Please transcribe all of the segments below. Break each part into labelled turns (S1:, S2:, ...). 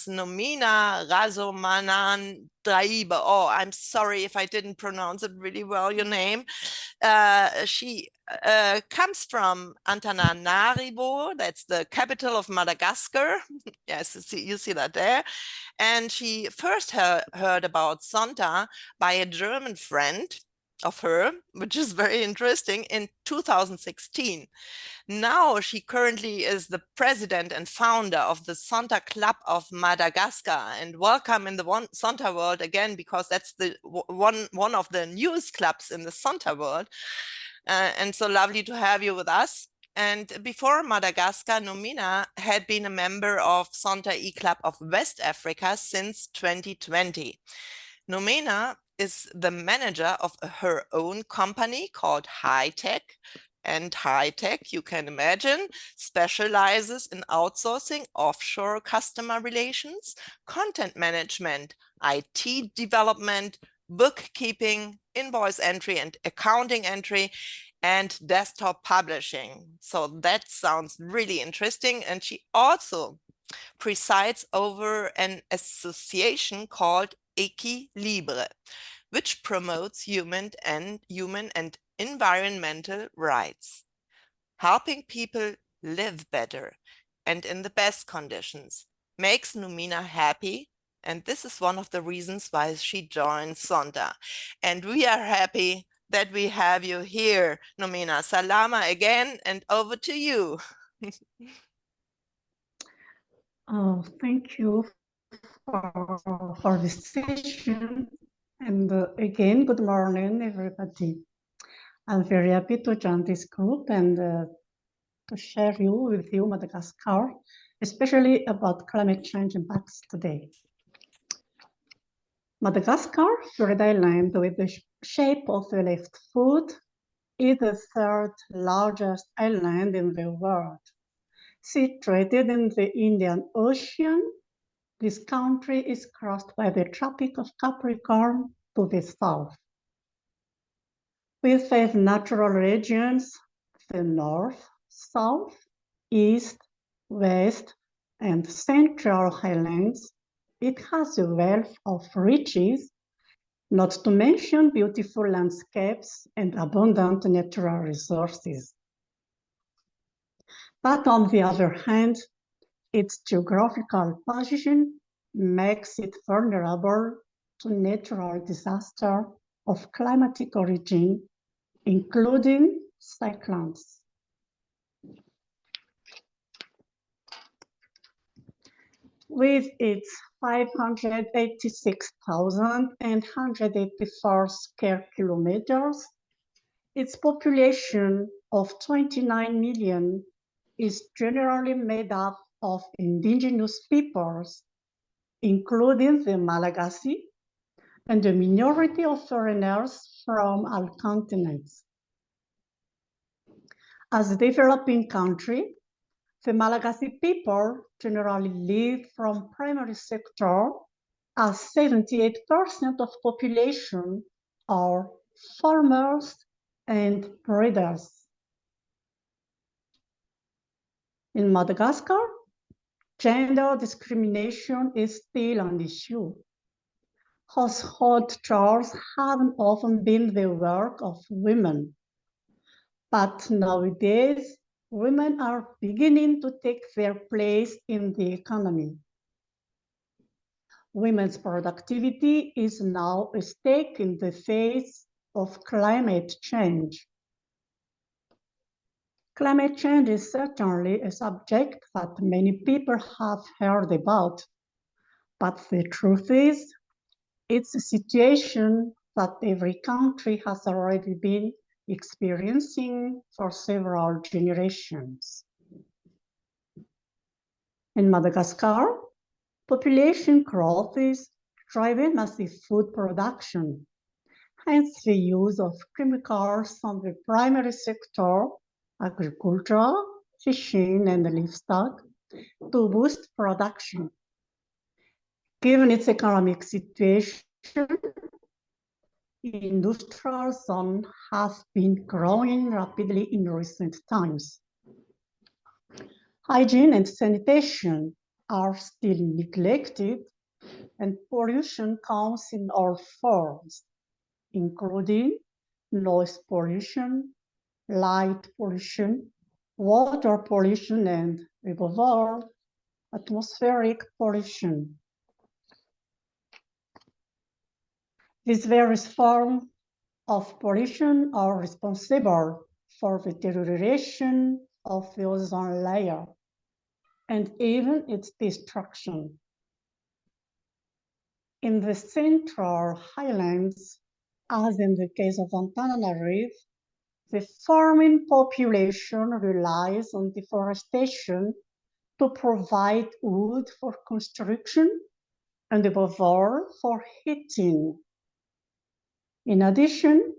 S1: Nomena Rasoamanandraibe. Oh, I'm sorry if I didn't pronounce it really well, your name. She comes from Antananarivo, that's the capital of Madagascar. Yes, you see that there. And she first heard about Zonta by a German friend of her, which is very interesting, in 2016. Now she currently is the president and founder of the Zonta Club of Madagascar. And welcome in the Zonta world again, because that's the one of the newest clubs in the Zonta world. And so lovely to have you with us. And before Madagascar, Nomena had been a member of Zonta E-Club of West Africa since 2020. Nomena is the manager of her own company called High Tech. And High Tech, you can imagine, specializes in outsourcing offshore customer relations, content management, IT development, bookkeeping, invoice entry and accounting entry, and desktop publishing. So that sounds really interesting. And she also presides over an association called Equilibre, which promotes human and environmental rights, helping people live better and in the best conditions, makes Nomena happy. And this is one of the reasons why she joined Zonta. And we are happy that we have you here, Nomena. Salama again, and over to you.
S2: Oh, thank you for this session. And again, good morning, everybody. I'm very happy to join this group and to share with you Madagascar, especially about climate change impacts today. Madagascar, Florida Island with the shape of the left foot, is the third largest island in the world. Situated in the Indian Ocean, this country is crossed by the Tropic of Capricorn to the south. With 5 natural regions, the north, south, east, west, and central highlands, it has a wealth of riches, not to mention beautiful landscapes and abundant natural resources. But on the other hand, its geographical position makes it vulnerable to natural disaster of climatic origin, including cyclones. With its 586,184 square kilometers, its population of 29 million is generally made up of indigenous peoples, including the Malagasy, and a minority of foreigners from all continents. As a developing country, the Malagasy people generally live from primary sector, as 78% of population are farmers and breeders. In Madagascar, gender discrimination is still an issue. Household chores haven't often been the work of women. But nowadays, women are beginning to take their place in the economy. Women's productivity is now a stake in the face of climate change. Climate change is certainly a subject that many people have heard about, but the truth is, it's a situation that every country has already been experiencing for several generations. In Madagascar, population growth is driving massive food production, hence the use of chemicals on the primary sector, agriculture, fishing, and livestock, to boost production. Given its economic situation, industrial zones have been growing rapidly in recent times. Hygiene and sanitation are still neglected, and pollution comes in all forms, including noise pollution, light pollution, water pollution, and above all, atmospheric pollution. These various forms of pollution are responsible for the deterioration of the ozone layer and even its destruction. In the Central Highlands, as in the case of Antananarivo, the farming population relies on deforestation to provide wood for construction and above all for heating. In addition,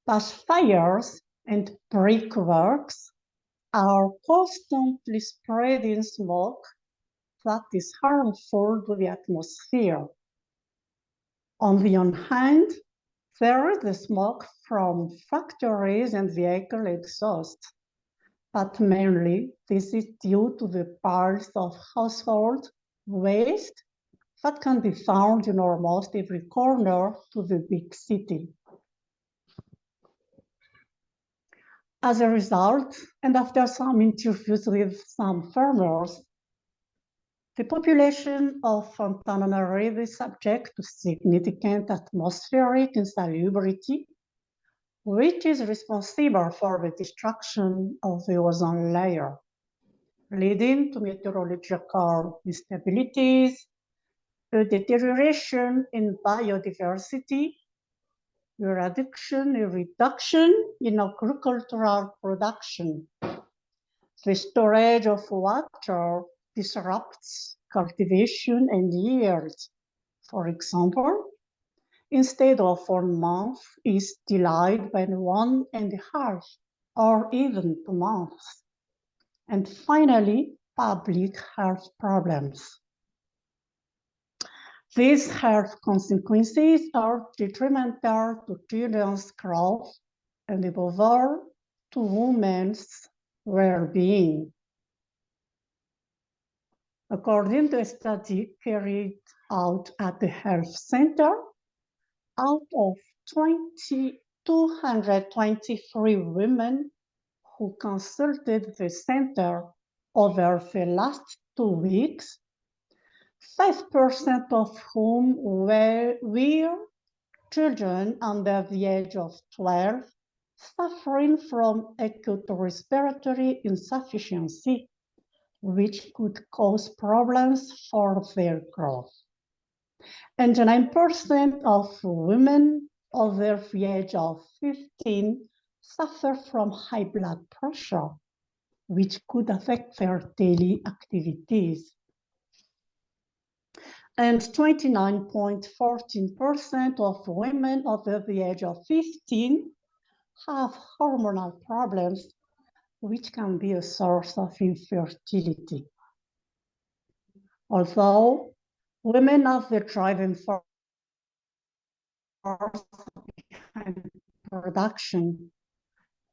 S2: past fires and brickworks are constantly spreading smoke that is harmful to the atmosphere. On the one hand, there is the smoke from factories and vehicle exhaust, but mainly this is due to the piles of household waste that can be found in almost every corner to the big city. As a result, and after some interviews with some farmers, the population of Antananarivo is subject to significant atmospheric insalubrity, which is responsible for the destruction of the ozone layer, leading to meteorological instabilities, a deterioration in biodiversity, a reduction in agricultural production. The storage of water disrupts cultivation and yield. For example, instead of 1 month is delayed by 1.5 or even 2 months. And finally, public health problems. These health consequences are detrimental to children's growth and above all to women's well-being. According to a study carried out at the health center, out of 223 women who consulted the center over the last 2 weeks, 5% of whom were children under the age of 12 suffering from acute respiratory insufficiency, which could cause problems for their growth. And 9% of women over the age of 15 suffer from high blood pressure, which could affect their daily activities. And 29.14% of women over the age of 15 have hormonal problems, which can be a source of infertility. Although women are the driving force behind production,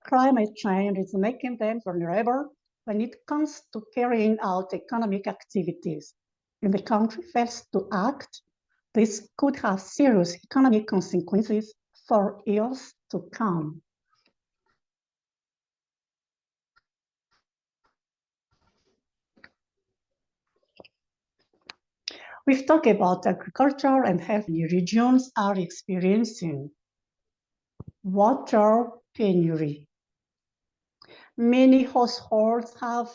S2: climate change is making them vulnerable when it comes to carrying out economic activities. If the country fails to act, this could have serious economic consequences for years to come. We've talked about agriculture and health regions are experiencing water penury. Many households have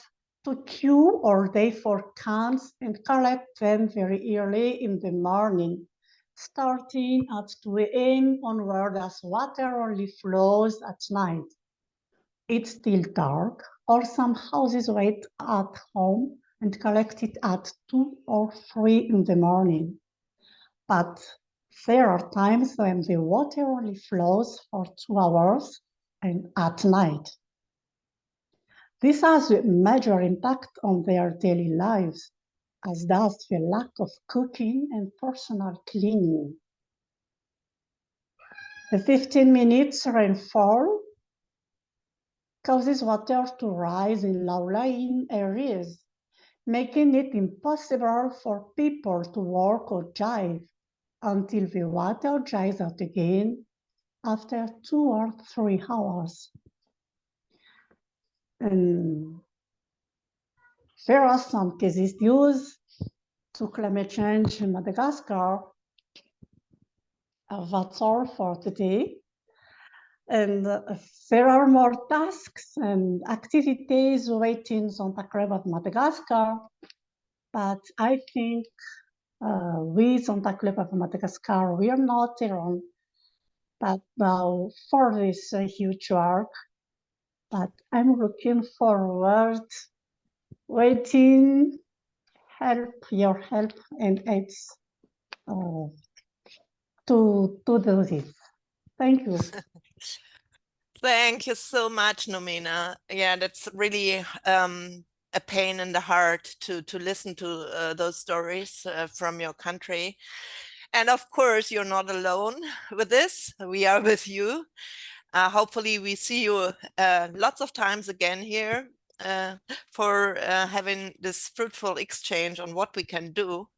S2: to queue all day for cans and collect them very early in the morning, starting at 2 a.m. onward as water only flows at night. It's still dark, or some houses wait at home and collect it at 2 or 3 in the morning. But there are times when the water only flows for 2 hours and at night. This has a major impact on their daily lives, as does the lack of cooking and personal cleaning. The 15 minutes rainfall causes water to rise in low-lying areas, making it impossible for people to walk or drive until the water dries out again after 2 or 3 hours. And there are some cases due to climate change in Madagascar. That's all for today. And there are more tasks and activities waiting Zonta Club of Madagascar, but I think we Zonta Club of Madagascar, we are not alone. But now for this huge work, but I'm looking forward, waiting, your help and aids to do this. Thank you.
S1: Thank you so much, Nomena. Yeah, that's really a pain in the heart to listen to those stories from your country. And of course, you're not alone with this. We are with you. Hopefully, we see you lots of times again here for having this fruitful exchange on what we can do.